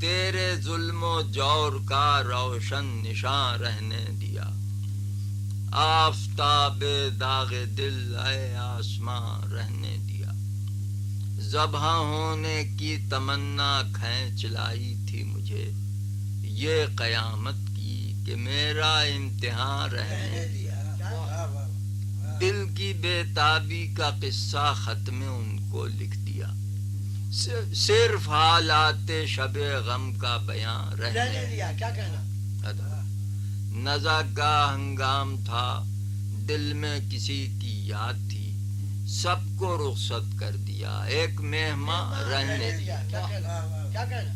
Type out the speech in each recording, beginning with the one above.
تیرے ظلم و جور کا روشن نشان رہنے دیا. آفتاب داغ دل اے آسمان رہنے دیا. ذبح ہونے کی تمنا کھینچ لائی تھی مجھے یہ قیامت کی کہ میرا امتحان رہنے دیا. دل کی بے تابی کا قصہ ختم ان کو لکھ دیا. صرف حالات شب غم کا بیان رہنے دیا. کیا کہنا؟ نزا کا ہنگام تھا دل میں کسی کی یاد تھی سب کو رخصت کر دیا ایک مہمان رہنے دیا. کیا کہنا؟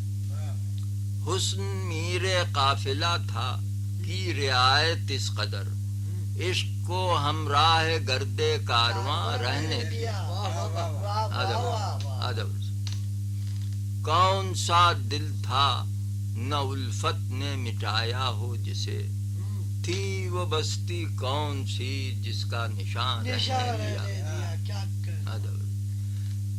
حسن میر قافلہ تھا کی رعایت اس قدر عشق کو ہمراہ گرد کارواں رہنے دیا. ادب کون سا دل تھا نہ الفت نے مٹایا ہو جسے تھی وہ بستی کون سی جس کا نشان رہنے دیا.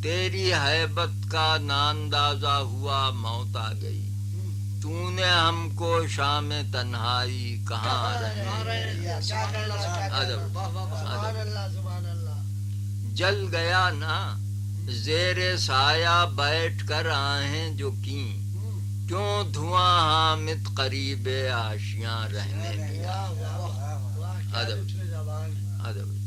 تیری ہیبت کا ناندازہ ہوا موت آ گئی تو نے ہم کو شام تنہائی کہاں رہنے دیا. جل گیا نا زیر سایہ بیٹھ کر آہیں جو کیں کیوں دھواں حامد قریب آشیاں رہنے دیا. ادب